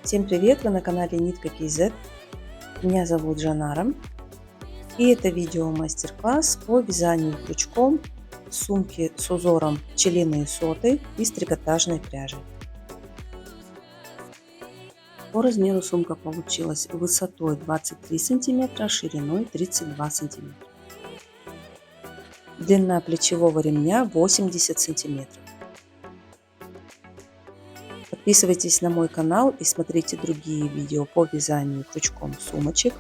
Всем привет! Вы на канале Нитка KZ. Меня зовут Жанара. И это видео мастер-класс по вязанию крючком сумки с узором пчелиные соты из трикотажной пряжи. По размеру сумка получилась высотой 23 см, шириной 32 см. Длина плечевого ремня 80 см. Подписывайтесь на мой канал и смотрите другие видео по вязанию крючком сумочек.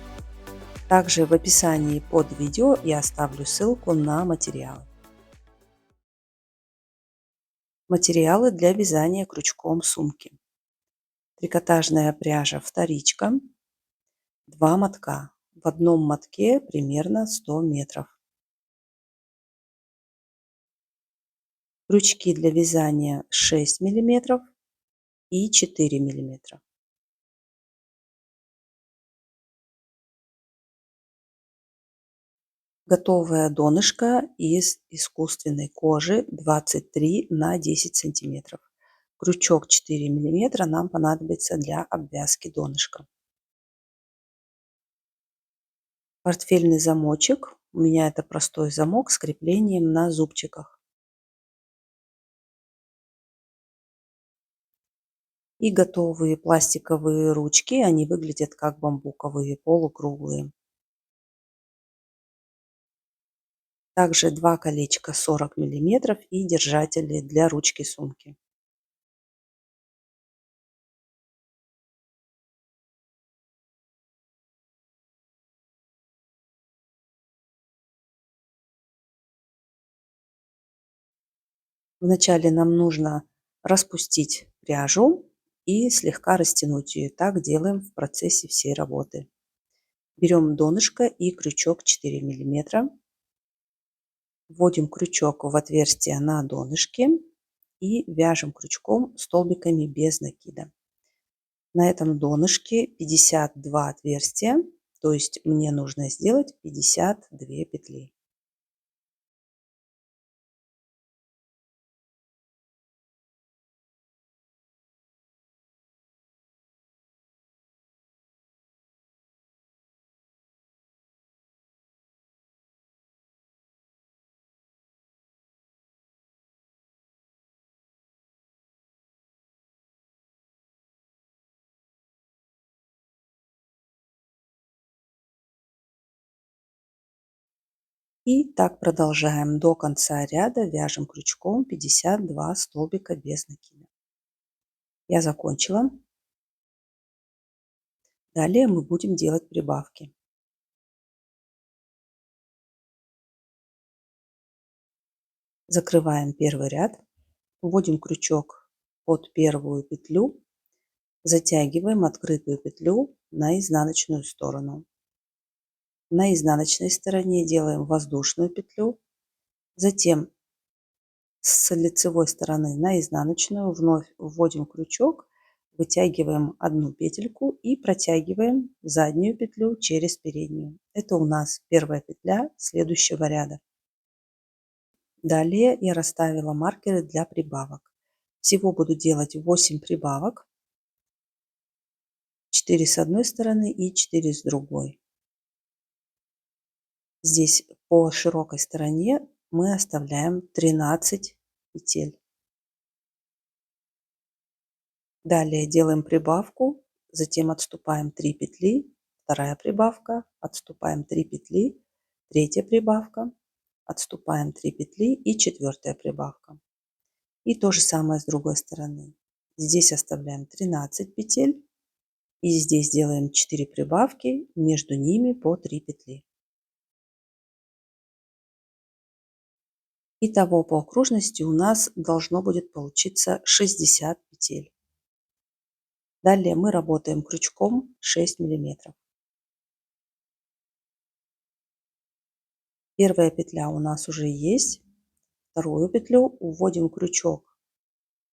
Также в описании под видео я оставлю ссылку на материалы. Материалы для вязания крючком сумки. Трикотажная пряжа вторичка, 2 мотка. В одном мотке примерно 100 метров. Крючки для вязания 6 мм и 4 мм. Готовое донышко из искусственной кожи 23 на 10 сантиметров. Крючок 4 мм нам понадобится для обвязки донышка. Портфельный замочек. У меня это простой замок с креплением на зубчиках. И готовые пластиковые ручки. Они выглядят как бамбуковые, полукруглые. Также 2 колечка 40 мм и держатели для ручки сумки. Вначале нам нужно распустить пряжу и слегка растянуть ее. Так делаем в процессе всей работы. Берем донышко и крючок 4 мм. Вводим крючок в отверстие на донышке и вяжем крючком столбиками без накида. На этом донышке 52 отверстия, то есть мне нужно сделать 52 петли. И так продолжаем до конца ряда, вяжем крючком 52 столбика без накида. Я закончила. Далее мы будем делать прибавки. Закрываем первый ряд, вводим крючок под первую петлю, затягиваем открытую петлю на изнаночную сторону. На изнаночной стороне делаем воздушную петлю, затем с лицевой стороны на изнаночную вновь вводим крючок, вытягиваем одну петельку и протягиваем заднюю петлю через переднюю. Это у нас первая петля следующего ряда. Далее я расставила маркеры для прибавок. Всего буду делать 8 прибавок. 4 с одной стороны и 4 с другой. Здесь по широкой стороне мы оставляем 13 петель. Далее делаем прибавку, затем отступаем 3 петли, вторая прибавка, отступаем 3 петли, третья прибавка, отступаем 3 петли и четвертая прибавка. И то же самое с другой стороны. Здесь оставляем 13 петель и здесь делаем 4 прибавки, между ними по 3 петли. Итого по окружности у нас должно будет получиться 60 петель. Далее мы работаем крючком 6 мм. Первая петля у нас уже есть. Вторую петлю вводим крючок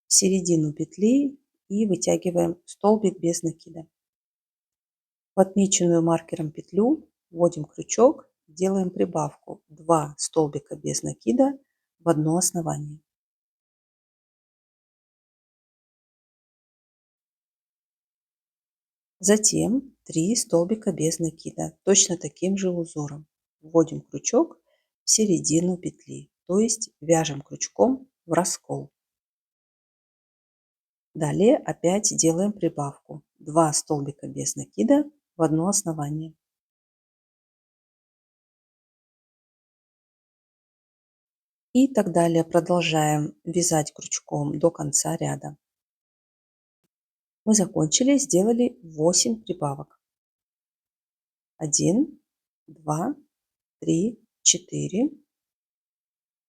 в середину петли и вытягиваем столбик без накида. В отмеченную маркером петлю вводим крючок, делаем прибавку 2 столбика без накида в одно основание. Затем 3 столбика без накида, точно таким же узором. Вводим крючок в середину петли, то есть вяжем крючком в раскол. Далее опять делаем прибавку. 2 столбика без накида в одно основание. И так далее продолжаем вязать крючком до конца ряда. Мы закончили, сделали 8 прибавок. 1, 2, 3, 4,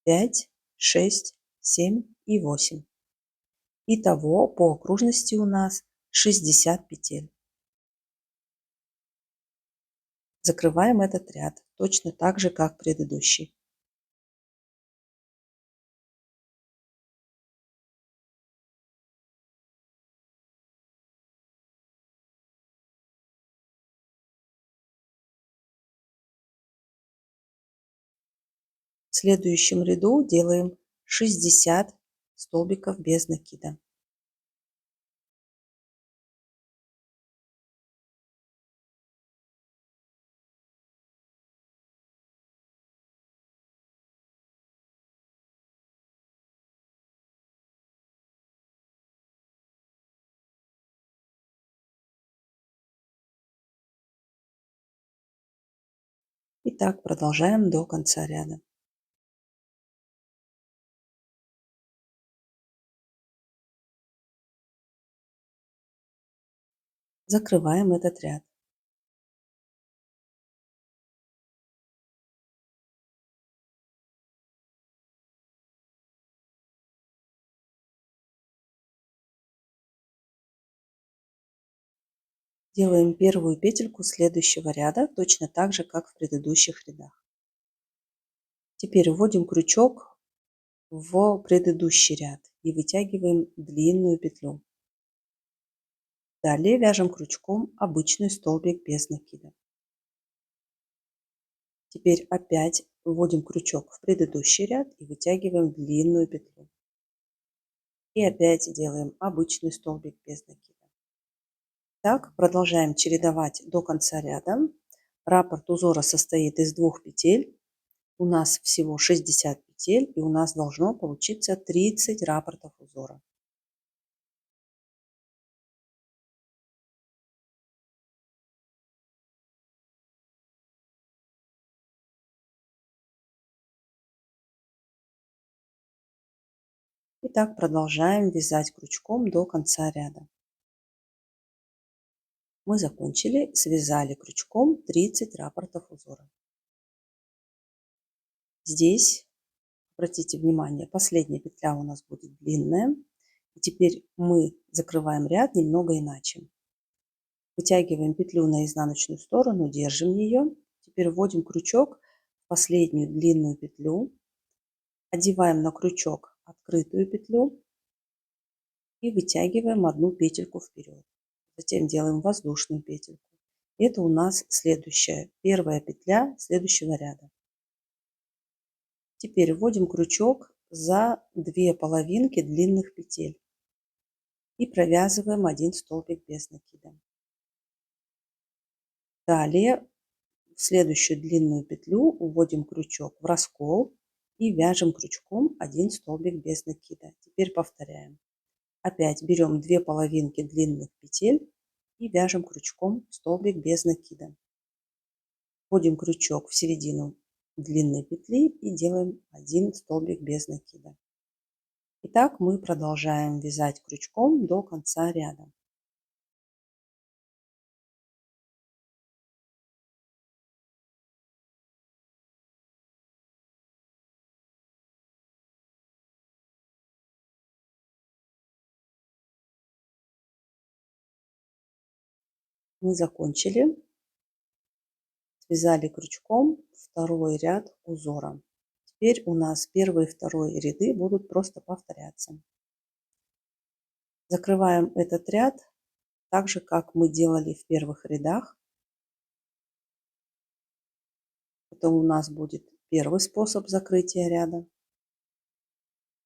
5, 6, 7 и 8. Итого по окружности у нас 60 петель. Закрываем этот ряд точно так же, как предыдущий. В следующем ряду делаем 60 столбиков без накида. И так продолжаем до конца ряда. Закрываем этот ряд. Делаем первую петельку следующего ряда, точно так же, как в предыдущих рядах. Теперь вводим крючок в предыдущий ряд и вытягиваем длинную петлю. Далее вяжем крючком обычный столбик без накида. Теперь опять вводим крючок в предыдущий ряд и вытягиваем длинную петлю. И опять делаем обычный столбик без накида. Так продолжаем чередовать до конца ряда. Раппорт узора состоит из 2 петель. У нас всего 60 петель, и у нас должно получиться 30 раппортов узора. И так продолжаем вязать крючком до конца ряда. Мы закончили, связали крючком 30 раппортов узора. Здесь, обратите внимание, последняя петля у нас будет длинная. И теперь мы закрываем ряд немного иначе. Вытягиваем петлю на изнаночную сторону, держим ее. Теперь вводим крючок в последнюю длинную петлю. Одеваем на крючок открытую петлю и вытягиваем одну петельку вперед. Затем делаем воздушную петельку. Это у нас следующая, первая петля следующего ряда. Теперь вводим крючок за 2 половинки длинных петель и провязываем 1 столбик без накида. Далее в следующую длинную петлю вводим крючок в раскол и вяжем крючком 1 столбик без накида. Теперь повторяем. Опять берем 2 половинки длинных петель и вяжем крючком столбик без накида. Вводим крючок в середину длинной петли и делаем 1 столбик без накида. Итак, мы продолжаем вязать крючком до конца ряда. Мы закончили, связали крючком второй ряд узора. Теперь у нас первый и второй ряды будут просто повторяться. Закрываем этот ряд так же, как мы делали в первых рядах. Это у нас будет первый способ закрытия ряда.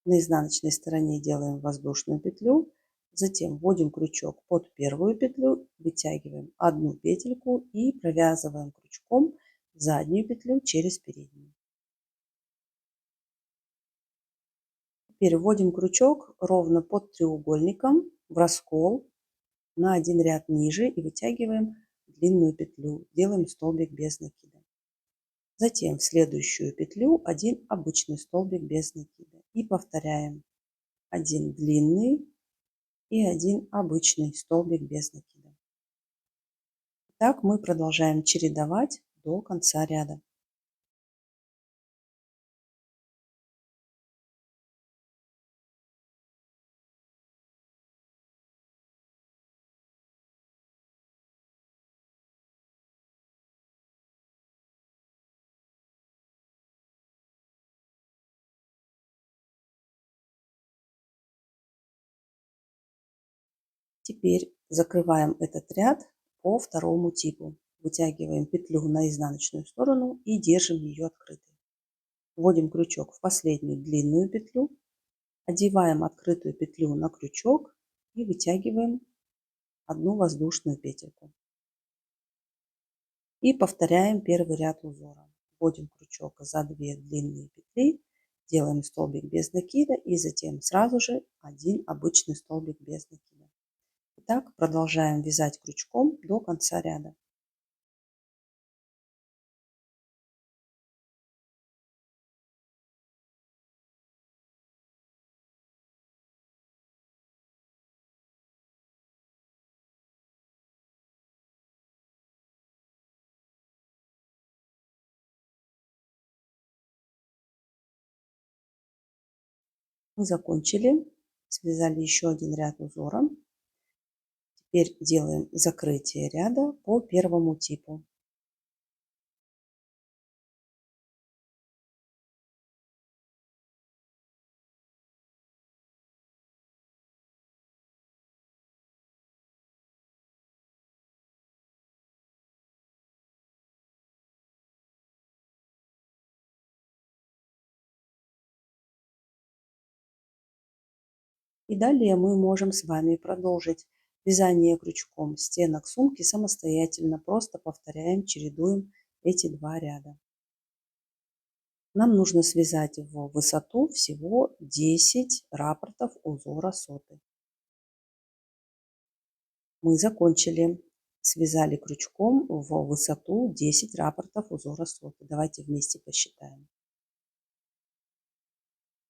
На изнаночной стороне делаем воздушную петлю, Затем вводим крючок под первую петлю, вытягиваем одну петельку и провязываем крючком заднюю петлю через переднюю. Теперь вводим крючок ровно под треугольником в раскол на один ряд ниже и вытягиваем длинную петлю. Делаем столбик без накида. Затем в следующую петлю один обычный столбик без накида. И повторяем один длинный и один обычный столбик без накида. Так мы продолжаем чередовать до конца ряда. Теперь закрываем этот ряд по второму типу. Вытягиваем петлю на изнаночную сторону и держим ее открытой. Вводим крючок в последнюю длинную петлю, одеваем открытую петлю на крючок и вытягиваем одну воздушную петельку. И повторяем первый ряд узора. Вводим крючок за 2 длинные петли, делаем столбик без накида и затем сразу же один обычный столбик без накида. Так продолжаем вязать крючком до конца ряда. Мы закончили, связали еще один ряд узора. Теперь делаем закрытие ряда по первому типу. И далее мы можем с вами продолжить вязание крючком стенок сумки самостоятельно. Просто повторяем, чередуем эти два ряда. Нам нужно связать в высоту всего 10 раппортов узора соты. Мы закончили. Связали крючком в высоту 10 раппортов узора соты. Давайте вместе посчитаем.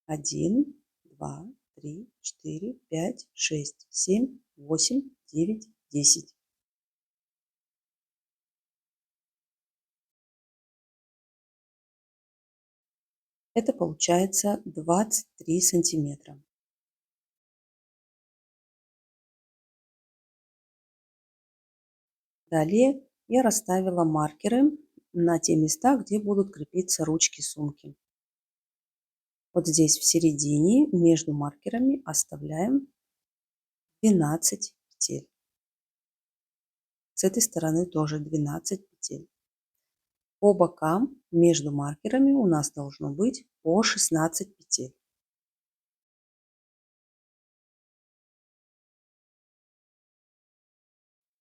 1, 2, 3, 4, 5, 6, 7, 8, 9, 10. Это получается 23 сантиметра. Далее я расставила маркеры на те места, где будут крепиться ручки сумки. Вот здесь в середине между маркерами оставляем 12 петель. С этой стороны тоже 12 петель. По бокам между маркерами у нас должно быть по 16 петель.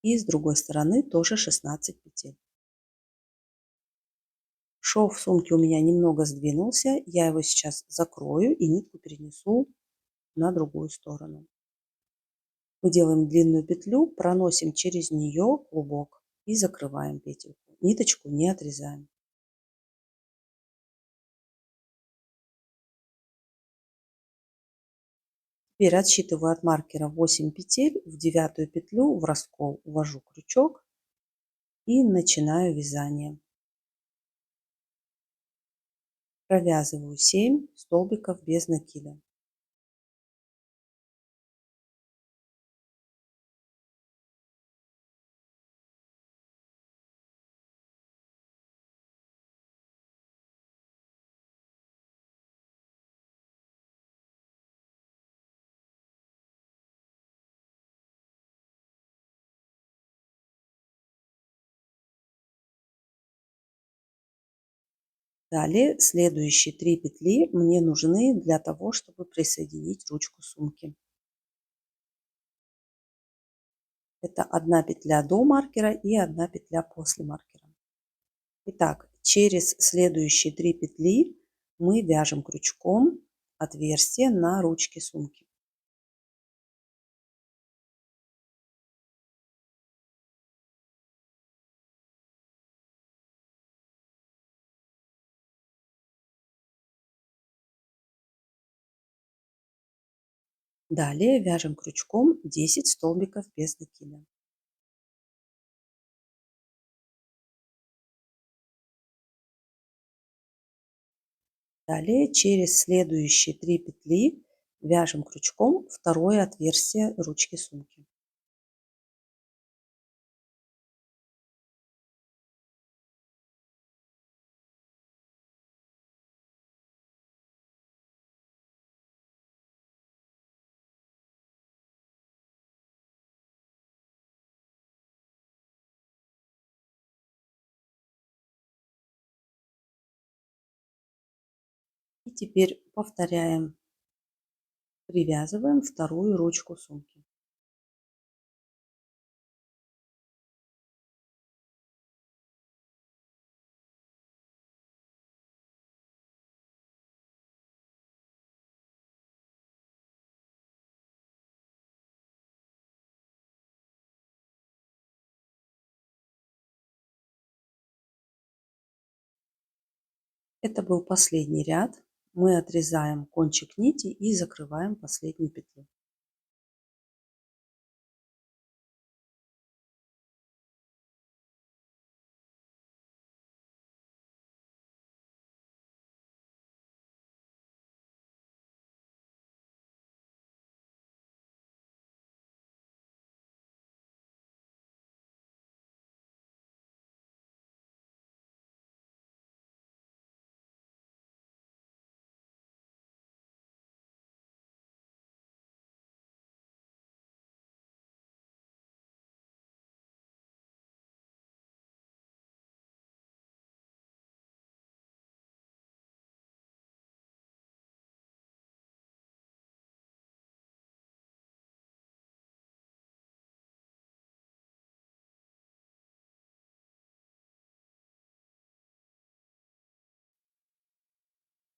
И с другой стороны тоже 16 петель. Шов сумки у меня немного сдвинулся, я его сейчас закрою и нитку перенесу на другую сторону. Мы делаем длинную петлю, проносим через нее клубок и закрываем петельку. Ниточку не отрезаем. Теперь отсчитываю от маркера 8 петель, в 9 петлю в раскол ввожу крючок и начинаю вязание. Провязываю 7 столбиков без накида. Далее следующие 3 петли мне нужны для того, чтобы присоединить ручку сумки. Это одна петля до маркера и одна петля после маркера. Итак, через следующие 3 петли мы вяжем крючком отверстие на ручке сумки. Далее вяжем крючком 10 столбиков без накида. Далее через следующие 3 петли вяжем крючком второе отверстие ручки сумки. И теперь повторяем, привязываем вторую ручку сумки. Это был последний ряд. Мы отрезаем кончик нити и закрываем последнюю петлю.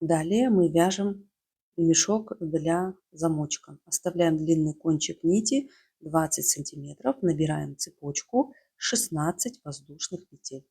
Далее мы вяжем ремешок для замочка. Оставляем длинный кончик нити 20 сантиметров, набираем цепочку 16 воздушных петель.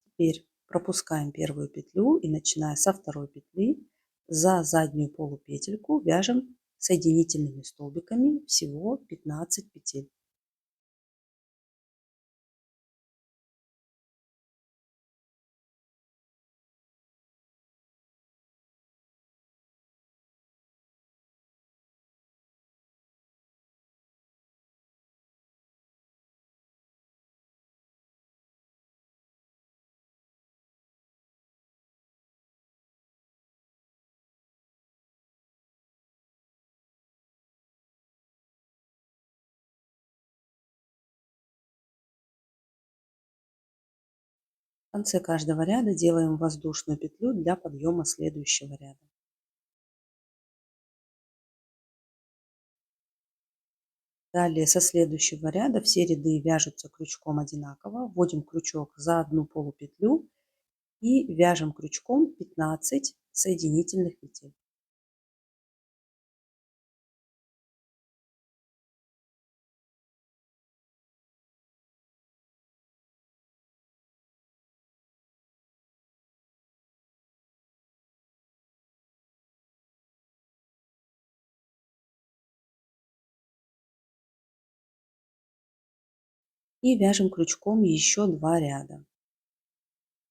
Теперь пропускаем первую петлю и, начиная со второй петли, за заднюю полупетельку вяжем соединительными столбиками всего 15 петель. В конце каждого ряда делаем воздушную петлю для подъема следующего ряда. Далее со следующего ряда все ряды вяжутся крючком одинаково. Вводим крючок за одну полупетлю и вяжем крючком 15 соединительных петель. И вяжем крючком еще 2 ряда.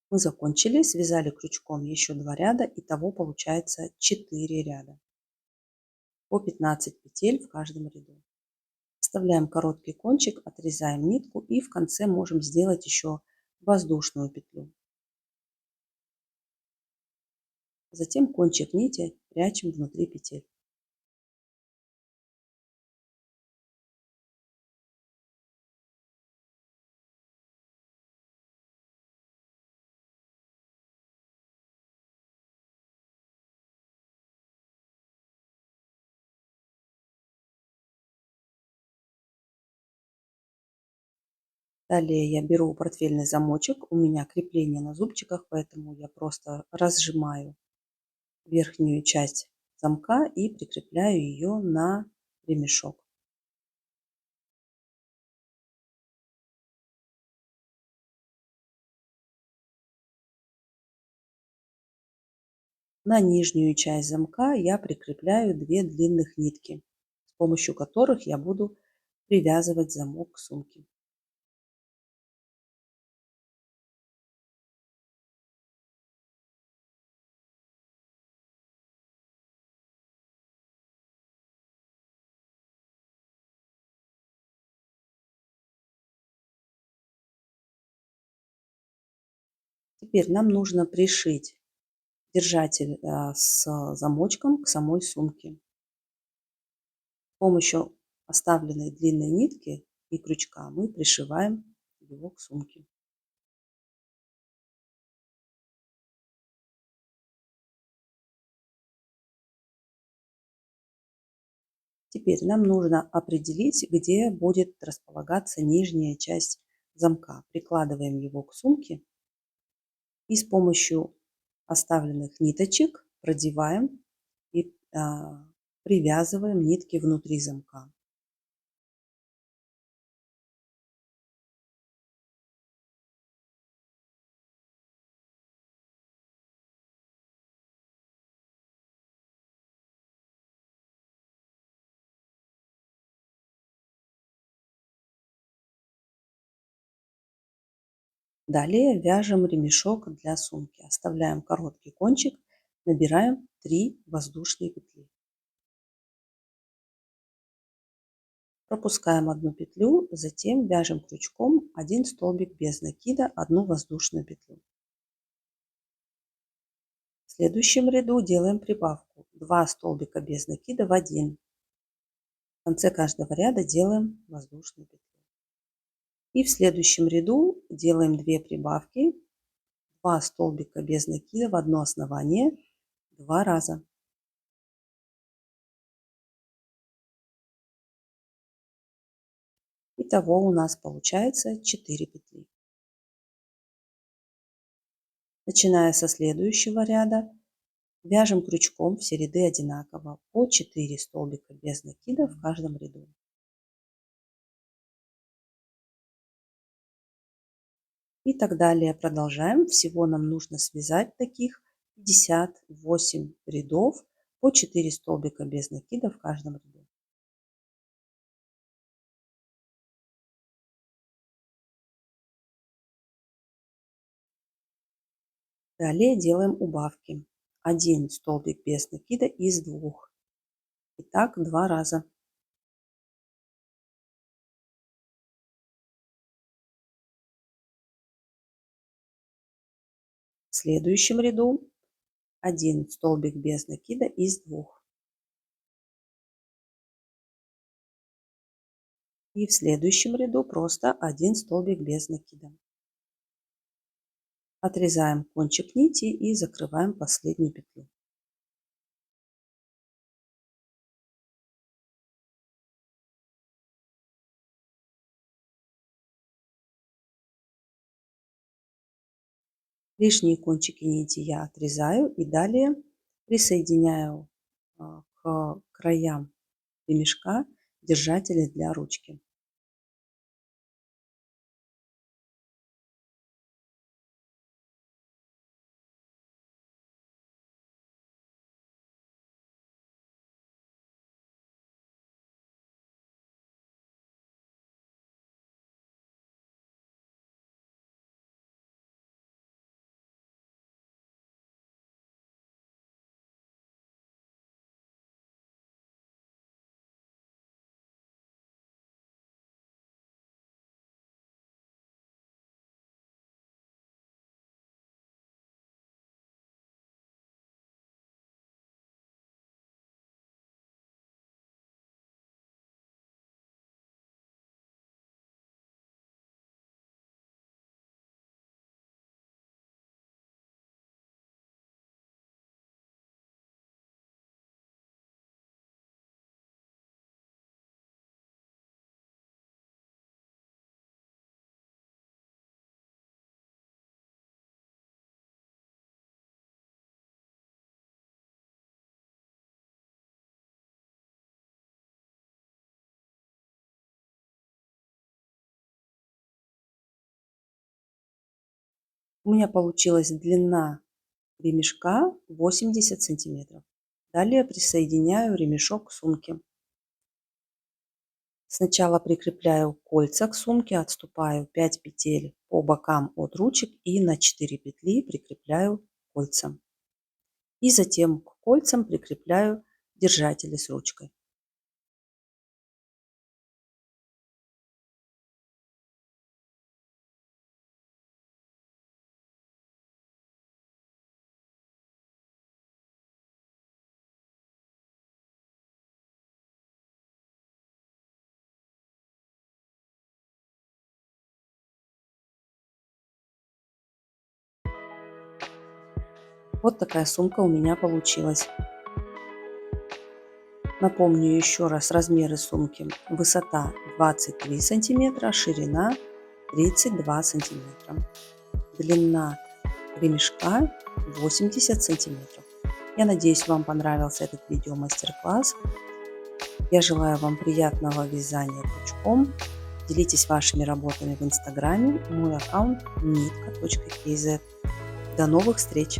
Мы закончили, связали крючком еще 2 ряда, итого получается 4 ряда. По 15 петель в каждом ряду. Вставляем короткий кончик, отрезаем нитку и в конце можем сделать еще воздушную петлю. Затем кончик нити прячем внутри петель. Далее я беру портфельный замочек. У меня крепление на зубчиках, поэтому я просто разжимаю верхнюю часть замка и прикрепляю ее на ремешок. На нижнюю часть замка я прикрепляю две длинных нитки, с помощью которых я буду привязывать замок к сумке. Теперь нам нужно пришить держатель с замочком к самой сумке. С помощью оставленной длинной нитки и крючка мы пришиваем его к сумке. Теперь нам нужно определить, где будет располагаться нижняя часть замка. Прикладываем его к сумке и с помощью оставленных ниточек продеваем и привязываем нитки внутри замка. Далее вяжем ремешок для сумки. Оставляем короткий кончик, набираем 3 воздушные петли. Пропускаем одну петлю, затем вяжем крючком 1 столбик без накида, 1 воздушную петлю. В следующем ряду делаем прибавку 2 столбика без накида в 1. В конце каждого ряда делаем воздушную петлю. И в следующем ряду делаем 2 прибавки, 2 столбика без накида в одно основание 2 раза. Итого у нас получается 4 петли. Начиная со следующего ряда, вяжем крючком все ряды одинаково по 4 столбика без накида в каждом ряду. И так далее продолжаем. Всего нам нужно связать таких 58 рядов по 4 столбика без накида в каждом ряду. Далее делаем убавки. 1 столбик без накида из 2. Итак, 2 раза. В следующем ряду 1 столбик без накида из 2. И в следующем ряду просто 1 столбик без накида. Отрезаем кончик нити и закрываем последнюю петлю. Лишние кончики нити я отрезаю и далее присоединяю к краям ремешка держатели для ручки. У меня получилась длина ремешка 80 сантиметров. Далее присоединяю ремешок к сумке. Сначала прикрепляю кольца к сумке, отступаю 5 петель по бокам от ручек и на 4 петли прикрепляю кольца. И затем к кольцам прикрепляю держатели с ручкой. Вот такая сумка у меня получилась. Напомню еще раз размеры сумки. Высота 23 сантиметра, ширина 32 сантиметра. Длина ремешка 80 сантиметров. Я надеюсь, вам понравился этот видео-мастер-класс. Я желаю вам приятного вязания крючком. Делитесь вашими работами в инстаграме. Мой аккаунт nitka.kz. До новых встреч!